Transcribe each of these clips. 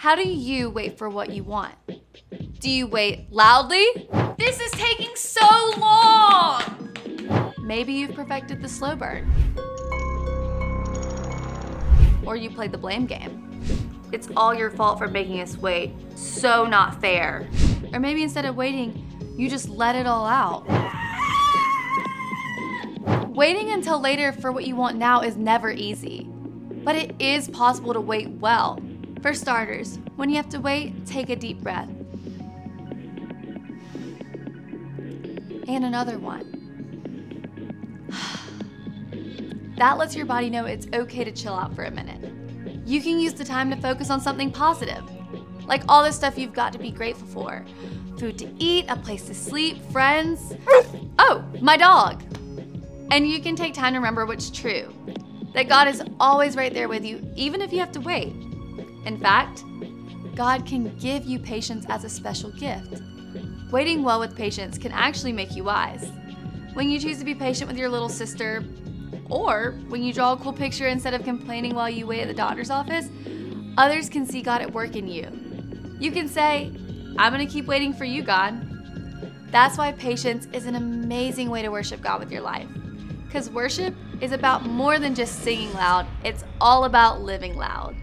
How do you wait for what you want? Do you wait loudly? This is taking so long! Maybe you've perfected the slow burn. Or you played the blame game. It's all your fault for making us wait. So not fair. Or maybe instead of waiting, you just let it all out. Waiting until later for what you want now is never easy. But it is possible to wait well. For starters, when you have to wait, take a deep breath. And another one. That lets your body know it's okay to chill out for a minute. You can use the time to focus on something positive, like all the stuff you've got to be grateful for. Food to eat, a place to sleep, friends. Oh, my dog. And you can take time to remember what's true, that God is always right there with you, even if you have to wait. In fact, God can give you patience as a special gift. Waiting well with patience can actually make you wise. When you choose to be patient with your little sister, or when you draw a cool picture instead of complaining while you wait at the doctor's office, others can see God at work in you. You can say, I'm gonna keep waiting for you, God. That's why patience is an amazing way to worship God with your life. Because worship is about more than just singing loud, it's all about living loud.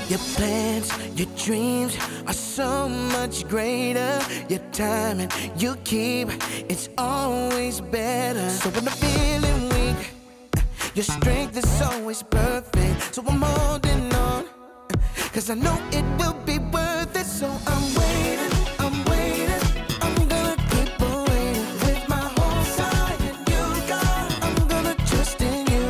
Your plans, your dreams are so much greater. Your timing, you keep, it's always better. So when I'm feeling weak, your strength is always perfect. So I'm holding on, cause I know it will be worth it. So I'm waiting, I'm waiting, I'm gonna keep on waiting. With my whole side in you, God, I'm gonna trust in you.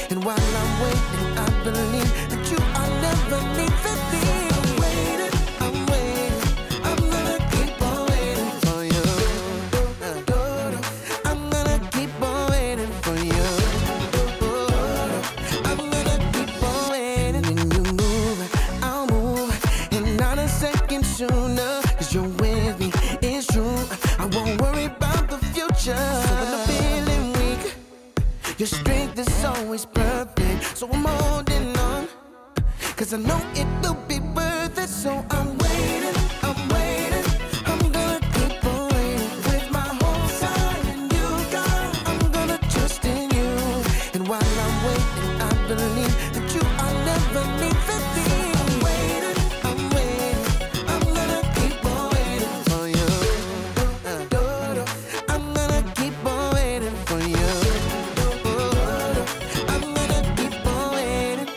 And while I'm waiting, I believe that you are never leaving me. I'm waiting, I'm waiting, I'm gonna keep on waiting for you. I'm gonna keep on waiting for you. I'm gonna keep on waiting. When you move, I'll move. And not a second sooner, cause you're with me, it's true. I won't worry about the future. So when I'm feeling weak, your strength is always perfect. So I'm holding on, cause I know it will be worth it. So I'm waiting, I'm waiting, I'm gonna keep on waiting. With my whole side in you, God, I'm gonna trust in you. And while I'm waiting, I believe that you are never leaving me. I'm waiting, I'm waiting, I'm gonna keep on waiting for you. I'm gonna keep on waiting for you. I'm gonna keep on waiting.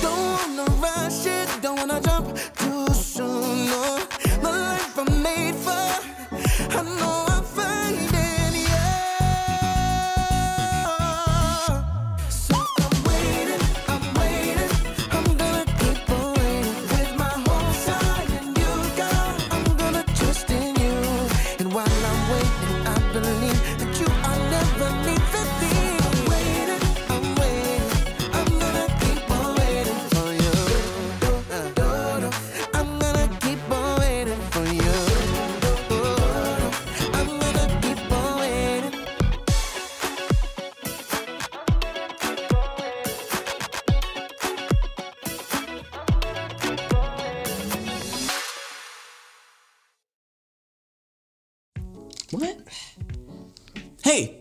Don't wanna rush it, don't wanna jump too soon, no. My life I'm made for, I know I'm finding you. So I'm waiting, I'm waiting, I'm gonna keep on waiting. With my whole side in you, God, I'm gonna trust in you. And while I'm waiting, I believe that you are never leaving me. I'm waiting, I'm waiting, I'm gonna keep on waiting for you. I'm gonna keep on waiting for you. I'm gonna keep on waiting. What? Hey,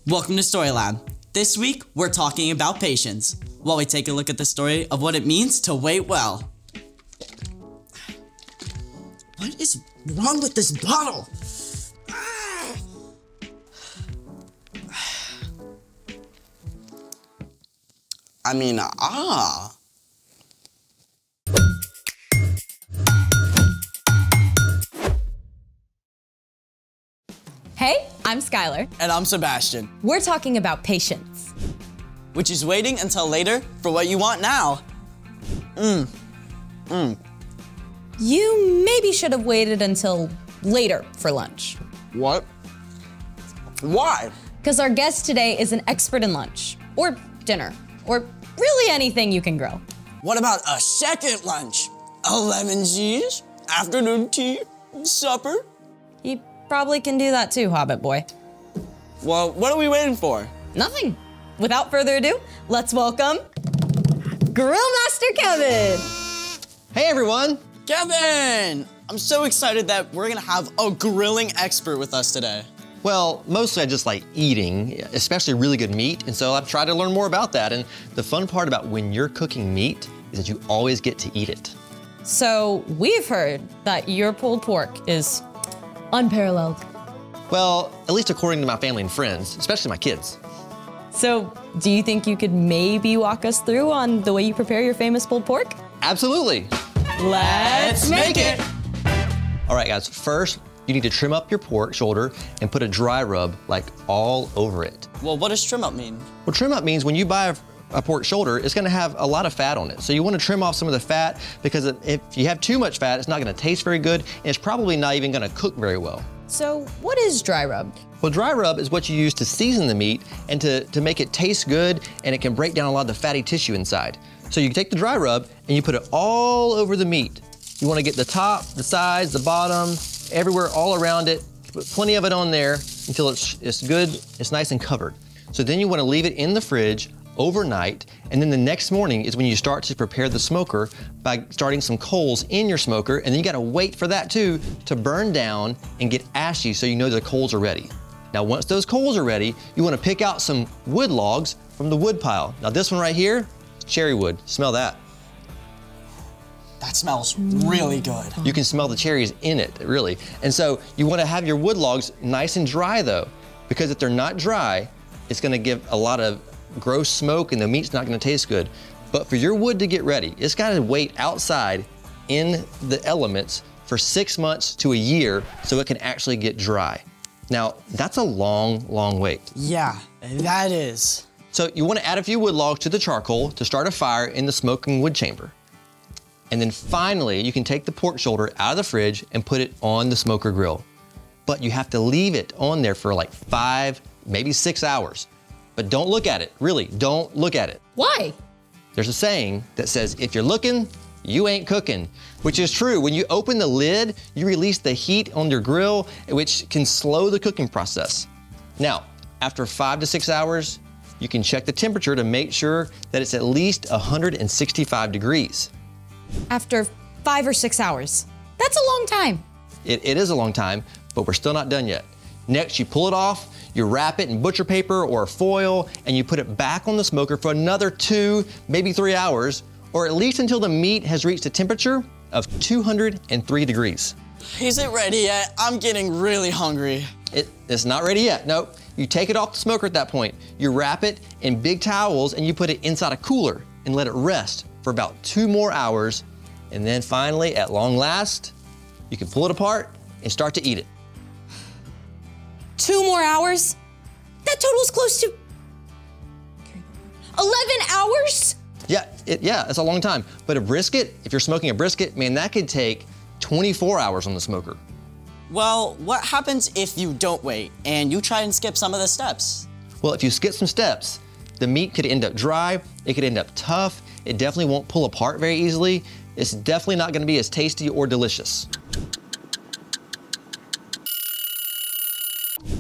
welcome to Storylab. This week, we're talking about patience, while we take a look at the story of what it means to wait well. What is wrong with this bottle? I mean, Hey, I'm Skylar. And I'm Sebastian, We're talking about patience. which is waiting until later for what you want now. You maybe should have waited until later for lunch. What? Why? Because our guest today is an expert in lunch, or dinner, or really anything you can grow. What about a second lunch? A lemon cheese, afternoon tea, supper? He probably can do that too, Hobbit boy. Well, what are we waiting for? Nothing. Without further ado, let's welcome Grill Master Kevin. Hey everyone! Kevin! I'm so excited that we're gonna have a grilling expert with us today. Well, mostly I just like eating, especially really good meat, and so I've tried to learn more about that. And the fun part about when you're cooking meat is that you always get to eat it. So we've heard that your pulled pork is unparalleled. Well, at least according to my family and friends, especially my kids. So do you think you could maybe walk us through on the way you prepare your famous pulled pork? Absolutely. Let's make it! All right, guys, first you need to trim up your pork shoulder and put a dry rub like all over it. Well, what does trim up mean? Well, trim up means when you buy a pork shoulder, it's gonna have a lot of fat on it. So you wanna trim off some of the fat because if you have too much fat, it's not gonna taste very good and it's probably not even gonna cook very well. So what is dry rub? Well, dry rub is what you use to season the meat and to make it taste good, and it can break down a lot of the fatty tissue inside. So you take the dry rub and you put it all over the meat. You wanna get the top, the sides, the bottom, everywhere, all around it. Put plenty of it on there until it's good, it's nice and covered. So then you wanna leave it in the fridge overnight, and then the next morning is when you start to prepare the smoker by starting some coals in your smoker, and then you gotta wait for that too to burn down and get ashy so you know the coals are ready. Now once those coals are ready, you wanna pick out some wood logs from the wood pile. Now this one right here, is cherry wood. Smell that. That smells really good. You can smell the cherries in it, really. And so you wanna have your wood logs nice and dry though, because if they're not dry, it's gonna give a lot of gross smoke and the meat's not gonna taste good. But for your wood to get ready, it's gotta wait outside in the elements for 6 months to a year so it can actually get dry. Now, that's a long, long wait. Yeah, that is. So you wanna add a few wood logs to the charcoal to start a fire in the smoking wood chamber. And then finally, you can take the pork shoulder out of the fridge and put it on the smoker grill. But you have to leave it on there for like 5, maybe 6 hours. But don't look at it, really, don't look at it. Why? There's a saying that says, if you're looking, you ain't cooking, which is true. When you open the lid, you release the heat on your grill, which can slow the cooking process. Now, after 5 to 6 hours, you can check the temperature to make sure that it's at least 165 degrees. After 5 or 6 hours. That's a long time. It is a long time, but we're still not done yet. Next, you pull it off, you wrap it in butcher paper or foil, and you put it back on the smoker for another 2, maybe 3 hours, or at least until the meat has reached a temperature of 203 degrees. Is it ready yet? I'm getting really hungry. It's not ready yet, nope. You take it off the smoker at that point. You wrap it in big towels and you put it inside a cooler and let it rest for about 2 more hours. And then finally, at long last, you can pull it apart and start to eat it. 2 more hours? That totals close to 11 hours? Yeah, it's a long time. But a brisket, if you're smoking a brisket, man, that could take 24 hours on the smoker. Well, what happens if you don't wait and you try and skip some of the steps? Well, if you skip some steps, the meat could end up dry, it could end up tough, it definitely won't pull apart very easily. It's definitely not gonna be as tasty or delicious.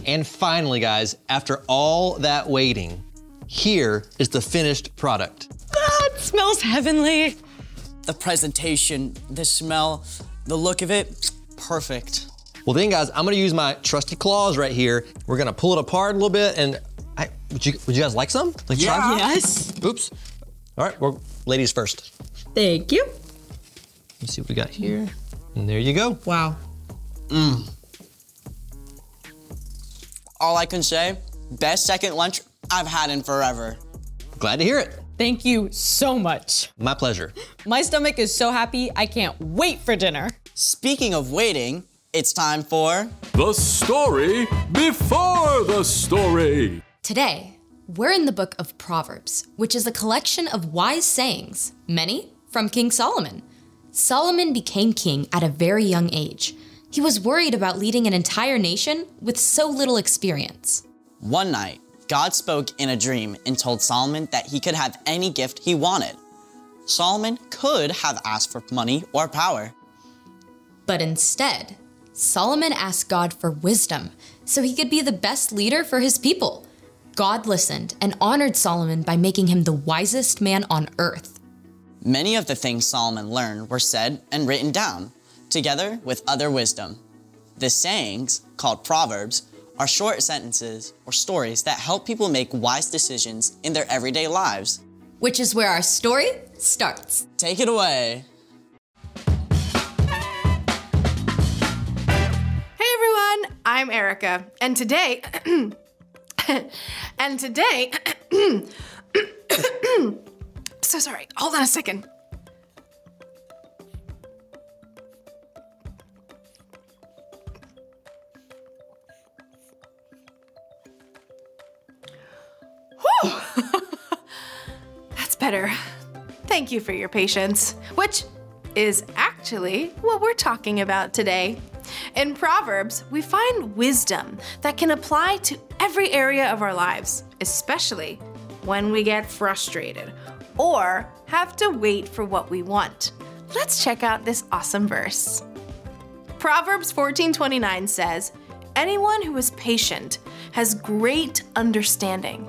And finally, guys, after all that waiting, here is the finished product. It smells heavenly. The presentation, the smell, the look of it, perfect. Well then, guys, I'm gonna use my trusty claws right here. We're gonna pull it apart a little bit, and would you guys like some? Like try? Yes. Oops. All right, well, ladies first. Thank you. Let's see what we got here. And there you go. Wow. All I can say, best second lunch I've had in forever. Glad to hear it. Thank you so much. My pleasure. My stomach is so happy, I can't wait for dinner. Speaking of waiting, it's time for The story before the story. Today, we're in the book of Proverbs, which is a collection of wise sayings, many from King Solomon. Solomon became king at a very young age. He was worried about leading an entire nation with so little experience. One night, God spoke in a dream and told Solomon that he could have any gift he wanted. Solomon could have asked for money or power. But instead, Solomon asked God for wisdom so he could be the best leader for his people. God listened and honored Solomon by making him the wisest man on earth. Many of the things Solomon learned were said and written down, together with other wisdom. The sayings, called Proverbs, are short sentences or stories that help people make wise decisions in their everyday lives. Which is where our story starts. Take it away. Hey everyone, I'm Erica, and today, so sorry, hold on a second. Whew. That's better. Thank you for your patience, which is actually what we're talking about today. In Proverbs, we find wisdom that can apply to every area of our lives, especially when we get frustrated or have to wait for what we want. Let's check out this awesome verse. Proverbs 14:29 says, "Anyone who is patient has great understanding,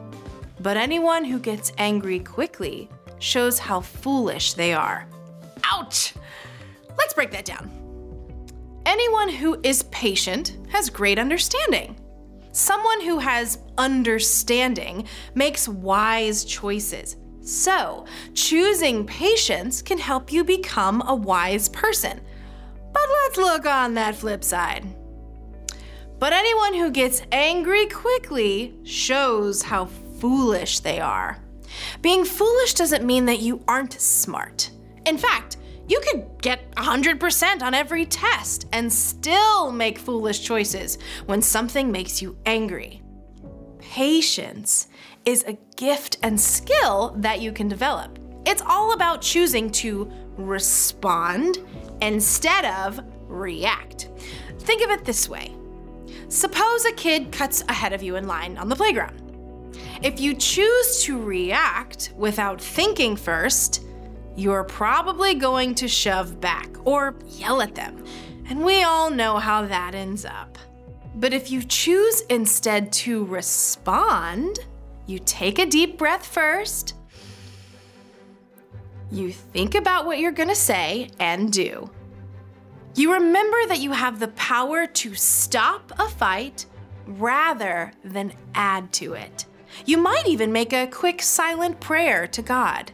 but anyone who gets angry quickly shows how foolish they are." Ouch! Let's break that down. Anyone who is patient has great understanding. Someone who has understanding makes wise choices. So, choosing patience can help you become a wise person. But let's look on that flip side. But anyone who gets angry quickly shows how foolish they are. Being foolish doesn't mean that you aren't smart. In fact, you could get 100% on every test and still make foolish choices when something makes you angry. Patience is a gift and skill that you can develop. It's all about choosing to respond instead of react. Think of it this way. Suppose a kid cuts ahead of you in line on the playground. If you choose to react without thinking first, you're probably going to shove back or yell at them, and we all know how that ends up. But if you choose instead to respond, you take a deep breath first, you think about what you're gonna say and do. You remember that you have the power to stop a fight rather than add to it. You might even make a quick silent prayer to God.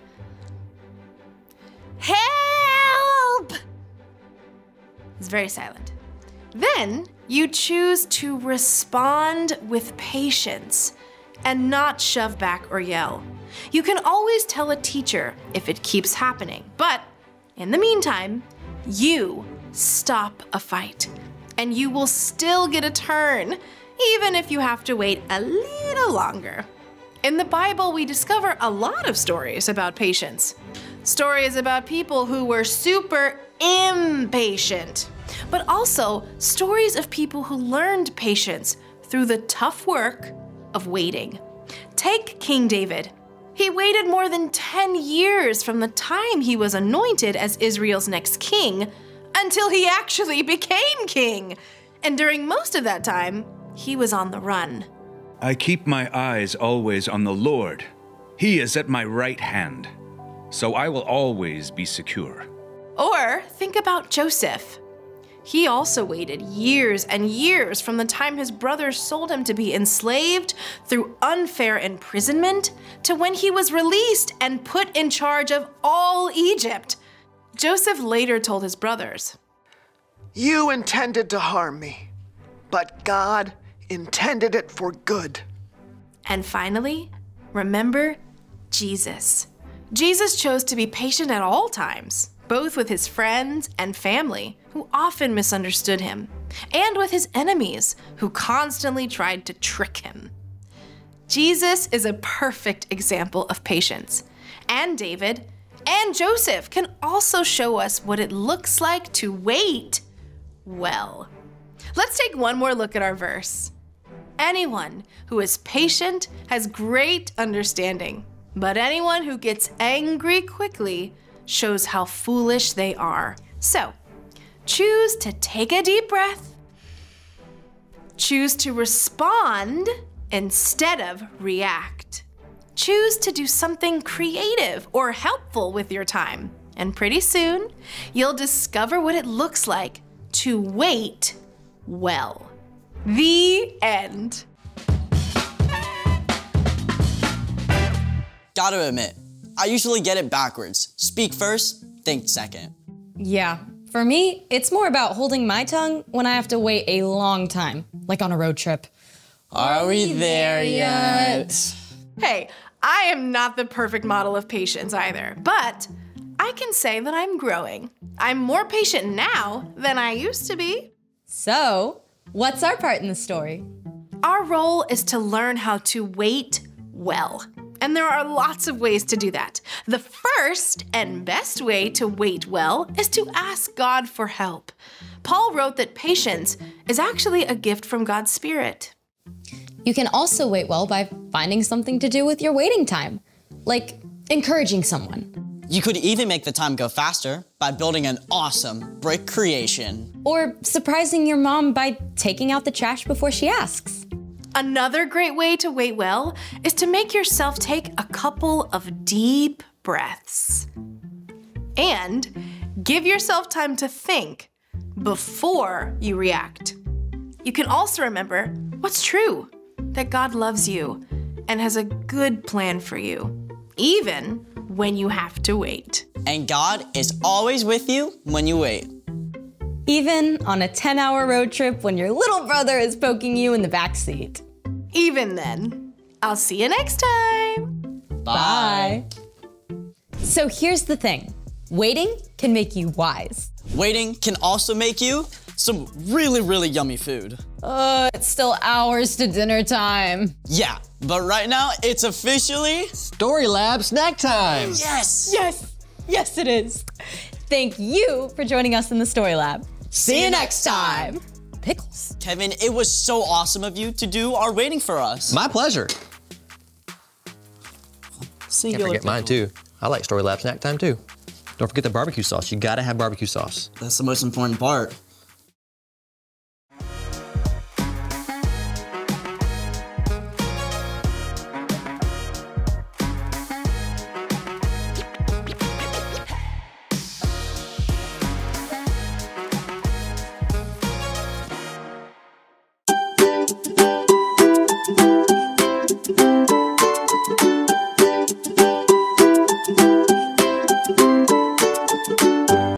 Help! It's very silent. Then you choose to respond with patience and not shove back or yell. You can always tell a teacher if it keeps happening, but in the meantime, you stop a fight and you will still get a turn, even if you have to wait a little longer. In the Bible, we discover a lot of stories about patience. Stories about people who were super impatient, but also stories of people who learned patience through the tough work of waiting. Take King David. He waited more than 10 years from the time he was anointed as Israel's next king until he actually became king. And during most of that time, he was on the run. I keep my eyes always on the Lord. He is at my right hand, so I will always be secure. Or think about Joseph. He also waited years and years from the time his brothers sold him to be enslaved through unfair imprisonment to when he was released and put in charge of all Egypt. Joseph later told his brothers, "You intended to harm me, but God intended it for good." And finally, remember Jesus. Jesus chose to be patient at all times, both with his friends and family, who often misunderstood him, and with his enemies, who constantly tried to trick him. Jesus is a perfect example of patience, and David and Joseph can also show us what it looks like to wait well. Let's take one more look at our verse. Anyone who is patient has great understanding, but anyone who gets angry quickly shows how foolish they are. So, choose to take a deep breath, Choose to respond instead of react. Choose to do something creative or helpful with your time. And pretty soon, you'll discover what it looks like to wait well. The end. Gotta admit, I usually get it backwards. Speak first, think second. Yeah, for me, it's more about holding my tongue when I have to wait a long time, like on a road trip. Are we there yet? Hey, I am not the perfect model of patience either, but I can say that I'm growing. I'm more patient now than I used to be. So, what's our part in the story? Our role is to learn how to wait well. And there are lots of ways to do that. The first and best way to wait well is to ask God for help. Paul wrote that patience is actually a gift from God's Spirit. You can also wait well by finding something to do with your waiting time, like encouraging someone. You could even make the time go faster by building an awesome brick creation. Or surprising your mom by taking out the trash before she asks. Another great way to wait well is to make yourself take a couple of deep breaths. And give yourself time to think before you react. You can also remember what's true, that God loves you and has a good plan for you, even when you have to wait. And God is always with you when you wait. Even on a 10-hour road trip when your little brother is poking you in the backseat. Even then, I'll see you next time. Bye. So here's the thing. Waiting can make you wise. Waiting can also make you some really, really yummy food. It's still hours to dinner time. Yeah, but right now it's officially Story Lab snack time. Yes! Yes, it is. Thank you for joining us in the Story Lab. See you next time. Pickles. Kevin, it was so awesome of you to do our waiting for us. My pleasure. Singular Can't forget mine pickle. too. I like Story Lab snack time too. Don't forget the barbecue sauce. You gotta have barbecue sauce. That's the most important part.